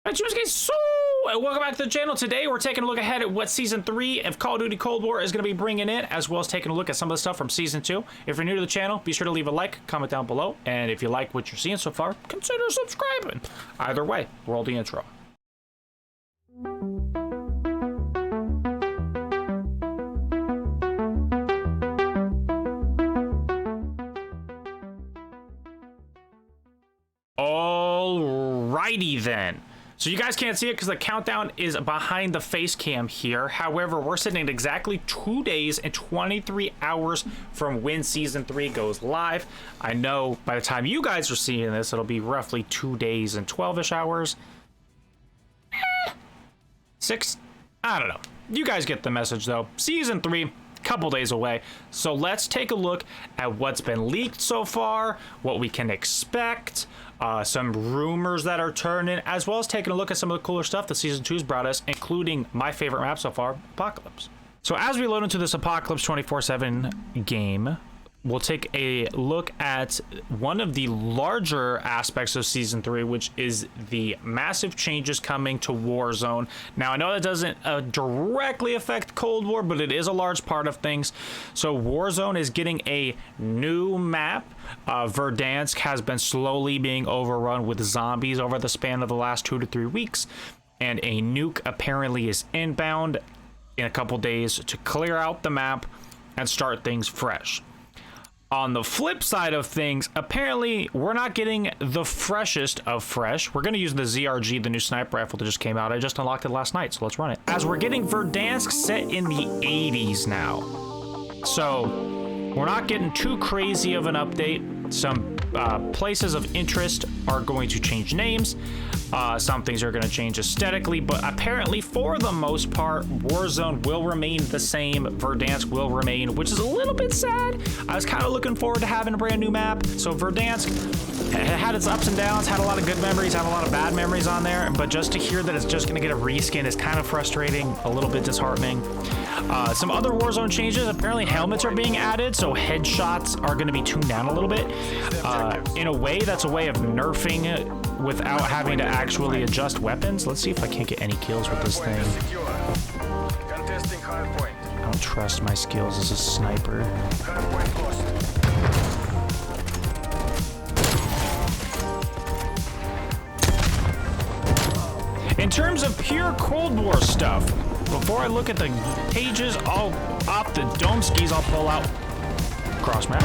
Alright, guys, so welcome back to the channel. Today we're taking a look ahead at what Season 3 of Call of Duty Cold War is going to be bringing in, as well as taking a look at some of the stuff from Season 2. If you're new to the channel, be sure to leave a like, comment down below, and if you like what you're seeing so far, consider subscribing. Either way, roll the intro. Alrighty then. So you guys can't see it because the countdown is behind the face cam here. However, we're sitting at exactly 2 days and 23 hours from when Season 3 goes live. I know by the time you guys are seeing this, it'll be roughly 2 days and 12-ish hours. 6? I don't know. You guys get the message though. Season 3, couple days away. So let's take a look at what's been leaked so far, what we can expect, some rumors that are turning, as well as taking a look at some of the cooler stuff that Season 2's brought us, including my favorite map so far, Apocalypse. So as we load into this Apocalypse 24/7 game, we'll take a look at one of the larger aspects of Season 3, which is the massive changes coming to Warzone. Now, I know that doesn't directly affect Cold War, but it is a large part of things. So Warzone is getting a new map. Verdansk has been slowly being overrun with zombies over the span of the last 2 to 3 weeks. And a nuke apparently is inbound in a couple days to clear out the map and start things fresh. On the flip side of things, apparently we're not getting the freshest of fresh. We're going to use the ZRG, the new sniper rifle that just came out. I just unlocked it last night, so let's run it. As we're getting Verdansk set in the 80s now. So we're not getting too crazy of an update. Some places of interest are going to change names. Some things are going to change aesthetically, but apparently for the most part, Warzone will remain the same. Verdansk will remain, which is a little bit sad. I was kind of looking forward to having a brand new map. So Verdansk had its ups and downs, had a lot of good memories, had a lot of bad memories on there, but just to hear that it's just going to get a reskin is kind of frustrating, a little bit disheartening. Some other Warzone changes, apparently helmets are being added, so headshots are going to be tuned down a little bit. In a way, that's a way of nerfing it without having to actually adjust weapons. Let's see if I can't get any kills with this thing. I don't trust my skills as a sniper. In terms of pure Cold War stuff, before I look at the pages, off the dome skis, I'll pull out cross map.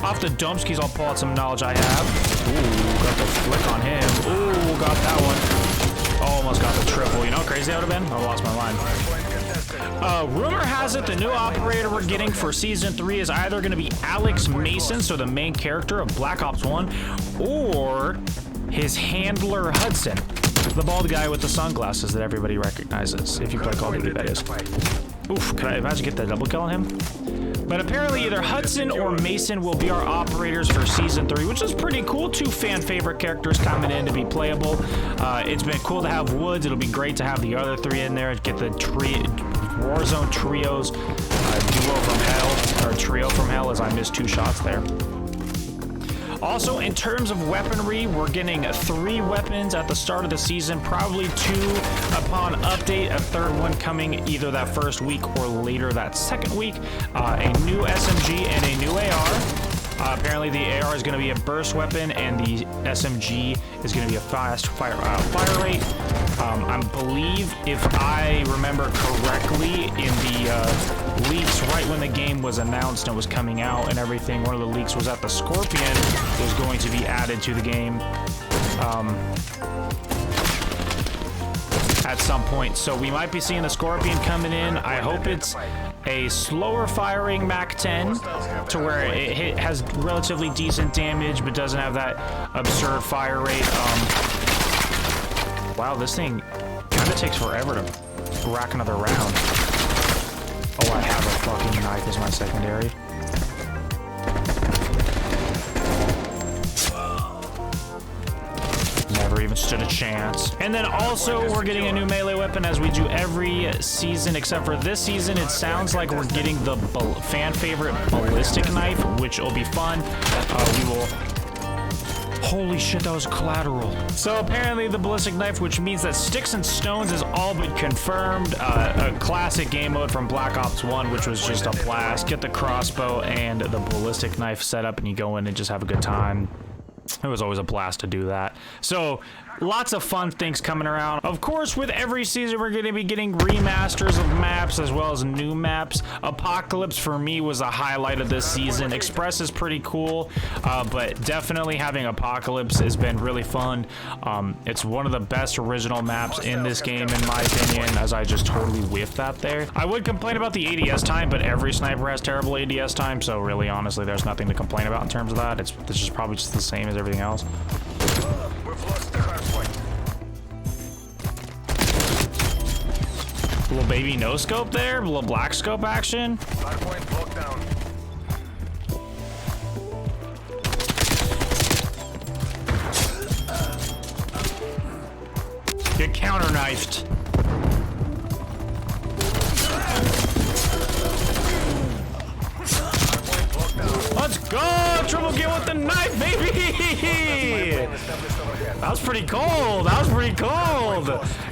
Off the dome skis, I'll pull out some knowledge I have. Ooh, got the flick on him. Ooh, got that one. Almost got the triple. You know how crazy that would have been? I lost my line. Rumor has it the new operator we're getting for Season 3 is either going to be Alex Mason, so the main character of Black Ops 1, or his handler Hudson, the bald guy with the sunglasses that everybody recognizes. If you play Call of Duty, that is. Oof, could I imagine get the double kill on him? But apparently either Hudson or Mason will be our operators for Season 3, which is pretty cool. 2 fan favorite characters coming in to be playable. It's been cool to have Woods. It'll be great to have the other 3 in there. Get the Warzone trios, duo from hell, or trio from hell, as I missed 2 shots there. Also, in terms of weaponry, we're getting 3 weapons at the start of the season, probably 2 upon update, a 3rd one coming either that first week or later that 2nd week. A new SMG and a new AR. Apparently the AR is going to be a burst weapon and the SMG is going to be a fast fire rate. I believe, if I remember correctly, in the leaks right when the game was announced and was coming out and everything, one of the leaks was that the Scorpion was going to be added to the game at some point. So we might be seeing the Scorpion coming in. I hope it's a slower firing Mac 10 to where it has relatively decent damage but doesn't have that absurd fire rate. Wow, this thing kind of takes forever to rack another round. Oh, I have a fucking knife as my secondary. Never even stood a chance. And then also we're getting a new melee weapon, as we do every season except for this season. It sounds like we're getting the fan favorite ballistic knife, which will be fun. We will Holy shit, that was collateral. So apparently the ballistic knife, which means that sticks and stones is all but confirmed. A classic game mode from Black Ops 1, which was just a blast. Get the crossbow and the ballistic knife set up and you go in and just have a good time. It was always a blast to do that. So lots of fun things coming around. Of course, with every season, we're going to be getting remasters of maps as well as new maps. Apocalypse for me was a highlight of this season. Express is pretty cool, but definitely having Apocalypse has been really fun. It's one of the best original maps in this game, in my opinion, as I just totally whiffed that there. I would complain about the ADS time, but every sniper has terrible ADS time, so really, honestly, there's nothing to complain about in terms of that. It's just probably just the same as everything else. We've lost the hard point. Little baby no scope there, a little black scope action. Hard point locked down. Get counter knifed. Let's go! Triple kill with the knife, baby! That was pretty cold. That was pretty cold.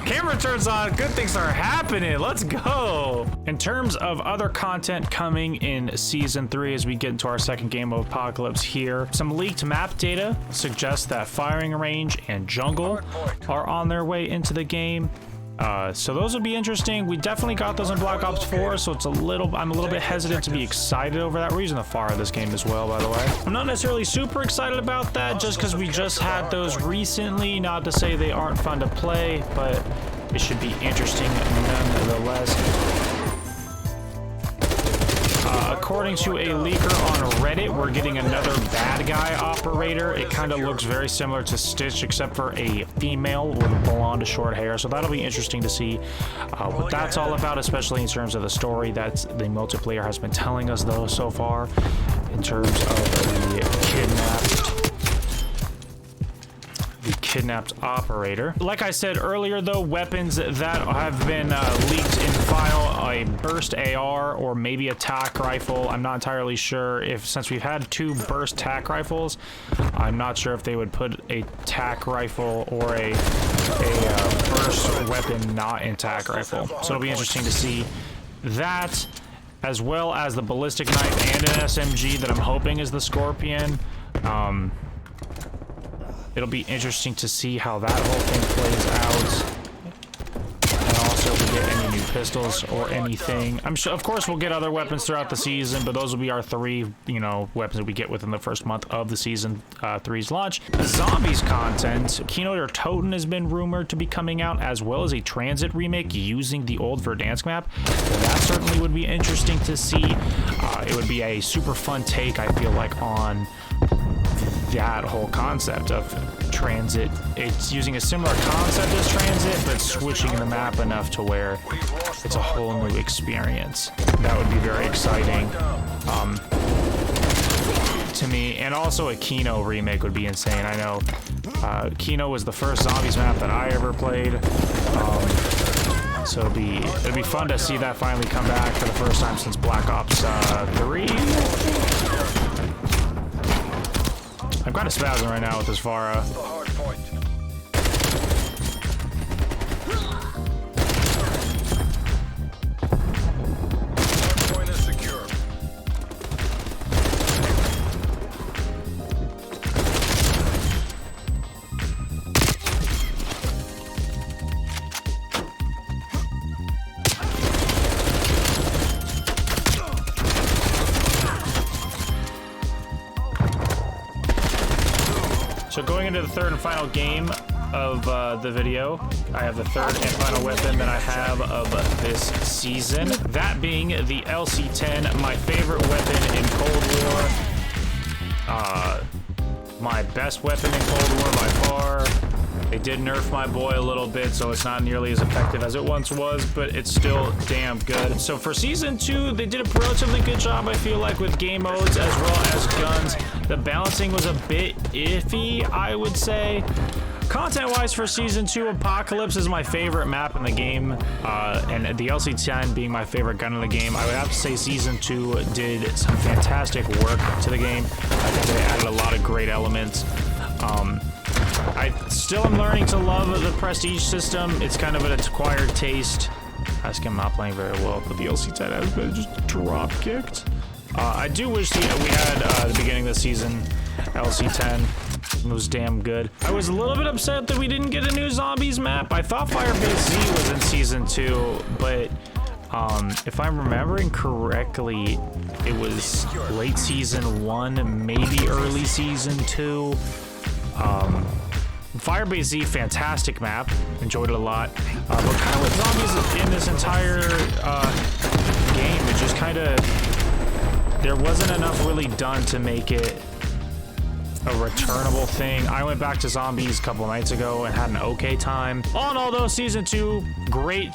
Camera turns on. Good things are happening. Let's go. In terms of other content coming in Season 3 as we get into our second game of Apocalypse here, some leaked map data suggests that firing range and jungle are on their way into the game. So those would be interesting. We definitely got those in Black Ops 4, so I'm a little bit hesitant to be excited over that. We're using the FAR of this game as well, by the way. I'm not necessarily super excited about that just because we just had those recently. Not to say they aren't fun to play, but it should be interesting nonetheless. According to a leaker on Reddit, we're getting another bad guy operator. It kind of looks very similar to Stitch, except for a female with blonde to short hair. So that'll be interesting to see what that's all about, especially in terms of the story that the multiplayer has been telling us, though, so far, in terms of the kidnapped operator. Like I said earlier, though, weapons that have been leaked in file, a burst AR or maybe a TAC rifle. I'm not entirely sure if, since we've had 2 burst TAC rifles, I'm not sure if they would put a TAC rifle or a burst weapon not in TAC rifle. So it'll be interesting to see that, as well as the ballistic knife and an SMG that I'm hoping is the Scorpion. It'll be interesting to see how that whole thing plays out. And also if we get any new pistols or anything. I'm sure, of course, we'll get other weapons throughout the season, but those will be our 3, weapons that we get within the first month of the season 3's launch. Zombies content. Keynote or Toten has been rumored to be coming out, as well as a Transit remake using the old Verdansk map. That certainly would be interesting to see. It would be a super fun take, I feel like, on that whole concept of Transit. It's using a similar concept as Transit, but switching the map enough to where it's a whole new experience. That would be very exciting to me. And also a Kino remake would be insane. I know Kino was the first Zombies map that I ever played. So it'd be fun to see that finally come back for the first time since Black Ops 3. I'm kind of spazzing right now with this Vara. So going into the third and final game of the video, I have the third and final weapon that I have of this season. That being the LC-10, my favorite weapon in Cold War. My best weapon in Cold War by far. They did nerf my boy a little bit, so it's not nearly as effective as it once was, but it's still damn good. So for Season 2, they did a relatively good job, I feel like, with game modes as well as guns. The balancing was a bit iffy, I would say. Content-wise for Season 2, Apocalypse is my favorite map in the game, and the LC-10 being my favorite gun in the game. I would have to say Season 2 did some fantastic work to the game. I think they added a lot of great elements. I still am learning to love the prestige system. It's kind of an acquired taste. I'm not playing very well, but the LC10 has been just drop kicked. I do wish we had the beginning of the season LC10. It was damn good. I was a little bit upset that we didn't get a new zombies map. I thought Firebase Z was in season 2, but if I'm remembering correctly, it was late season 1, maybe early season 2. Firebase Z, fantastic map. Enjoyed it a lot. But kind of with zombies in this entire game, it just kind of... There wasn't enough really done to make it a returnable thing. I went back to zombies a couple nights ago and had an okay time. All in all though, season 2, great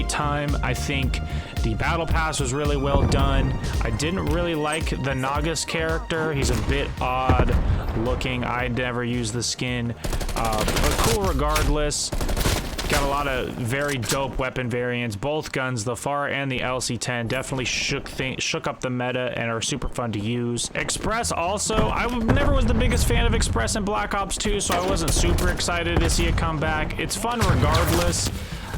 time. I think the battle pass was really well done. I didn't really like the Nagas character. He's a bit odd looking. I never used the skin, but cool regardless. Got a lot of very dope weapon variants. Both guns, the FAR and the LC10, definitely shook up the meta and are super fun to use. Express also, I never was the biggest fan of Express in Black Ops 2, so I wasn't super excited to see it come back. It's fun regardless.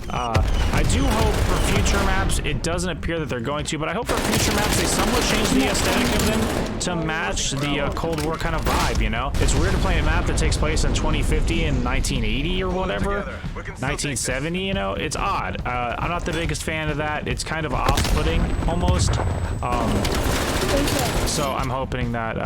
I do hope for future maps, it doesn't appear that they're going to, but I hope for future maps they somewhat change the aesthetic of them to match the Cold War kind of vibe, you know? It's weird to play a map that takes place in 2050 and 1980 or whatever, 1970, you know? It's odd. I'm not the biggest fan of that. It's kind of off-putting, almost. So I'm hoping that,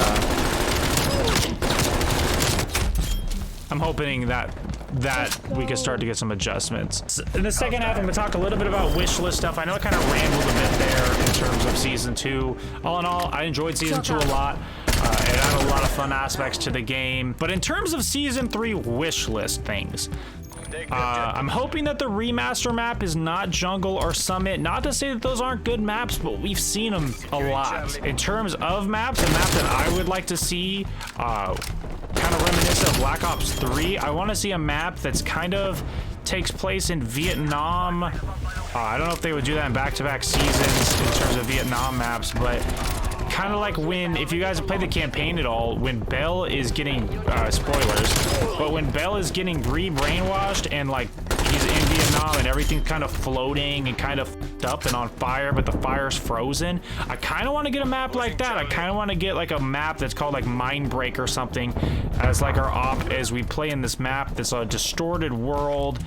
we can start to get some adjustments. In the second half, I'm gonna talk a little bit about wish list stuff. I know I kind of rambled a bit there in terms of season 2. All in all, I enjoyed season 2 a lot. It had a lot of fun aspects to the game. But in terms of season 3 wish list things, I'm hoping that the remaster map is not Jungle or Summit. Not to say that those aren't good maps, but we've seen them a lot. In terms of maps, a map that I would like to see, kind of reminiscent of Black Ops 3. I want to see a map that's kind of takes place in Vietnam. I don't know if they would do that in back-to-back seasons in terms of Vietnam maps, but kind of like when, if you guys have played the campaign at all, when Bell is getting, spoilers, but when Bell is getting re-brainwashed and like he's in Vietnam and everything's kind of floating and kind of f***ed up and on fire, but the fire's frozen. I kind of want to get a map like that. I kind of want to get like a map that's called like Mindbreak or something as like our op as we play in this map that's a distorted world,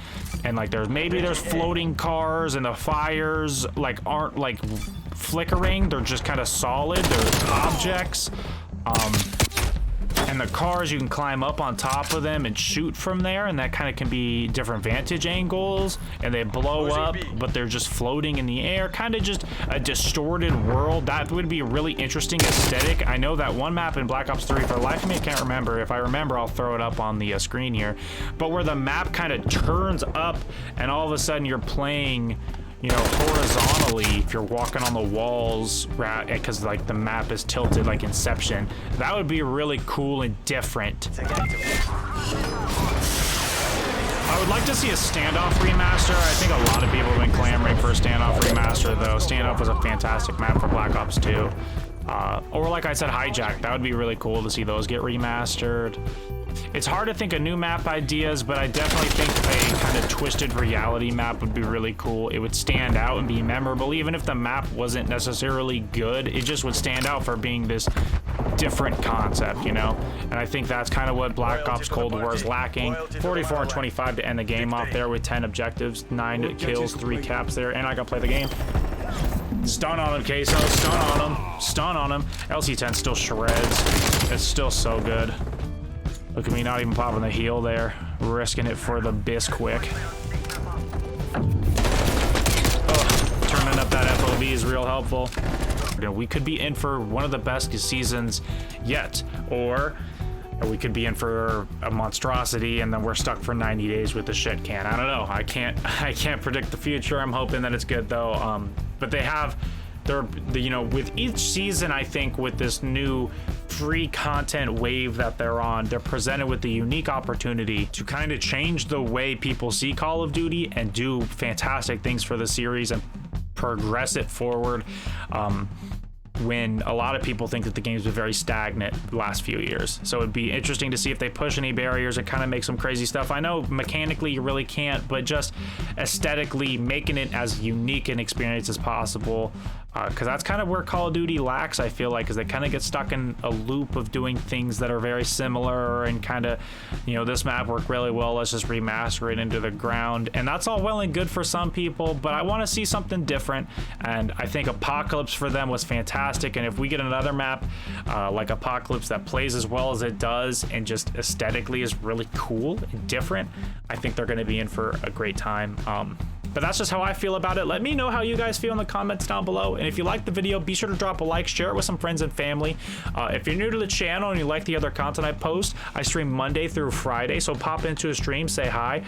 and like there's floating cars and the fires like aren't like flickering, they're just kind of solid, they're objects. And the cars, you can climb up on top of them and shoot from there, and that kind of can be different vantage angles, and they blow up, but they're just floating in the air, kind of just a distorted world. That would be a really interesting aesthetic. I know that one map in Black Ops 3, for the life of me I can't remember. If I remember, I'll throw it up on the screen here, but where the map kind of turns up and all of a sudden you're playing, you know, horizontally, if you're walking on the walls, because like the map is tilted like Inception. That would be really cool and different. I would like to see a Standoff remaster. I think a lot of people have been clamoring for a Standoff remaster, though. Standoff was a fantastic map for Black Ops 2. Or like I said, Hijack. That would be really cool to see those get remastered. It's hard to think of new map ideas, but I definitely think a kind of twisted reality map would be really cool. It would stand out and be memorable, even if the map wasn't necessarily good. It just would stand out for being this different concept, you know? And I think that's kind of what Black Ops Cold War is lacking. 44 and 25 to end the game off there with 10 objectives, 9 kills, 3 caps there, and I can play the game. Stun on him, Queso. Stun on him. Stun on him. LC10 still shreds. It's still so good. Look at me not even popping the heal there. Risking it for the Bisquick. Oh, turning up that FOV is real helpful. We could be in for one of the best seasons yet. Or we could be in for a monstrosity and then we're stuck for 90 days with the shit can. I don't know. I can't predict the future. I'm hoping that it's good though. But they have, you know, with each season, I think with this new free content wave that they're on, they're presented with the unique opportunity to kind of change the way people see Call of Duty and do fantastic things for the series and progress it forward. when a lot of people think that the game's been very stagnant the last few years. So it'd be interesting to see if they push any barriers and kind of make some crazy stuff. I know mechanically you really can't, but just aesthetically making it as unique an experience as possible, because that's kind of where Call of Duty lacks, I feel like, because they kind of get stuck in a loop of doing things that are very similar and kind of, you know, this map worked really well, let's just remaster it into the ground. And that's all well and good for some people, but I want to see something different, and I think Apocalypse for them was fantastic. And if we get another map like Apocalypse that plays as well as it does and just aesthetically is really cool and different, I think they're going to be in for a great time. But that's just how I feel about it. Let me know how you guys feel in the comments down below. And if you like the video, be sure to drop a like, share it with some friends and family. If you're new to the channel and you like the other content I post, I stream Monday through Friday. So pop into a stream, say hi.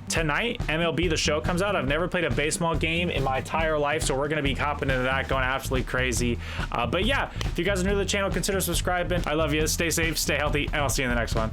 Tonight, MLB The Show comes out. I've never played a baseball game in my entire life, so we're gonna be hopping into that, going absolutely crazy. But yeah, if you guys are new to the channel, consider subscribing. I love you. Stay safe, stay healthy, and I'll see you in the next one.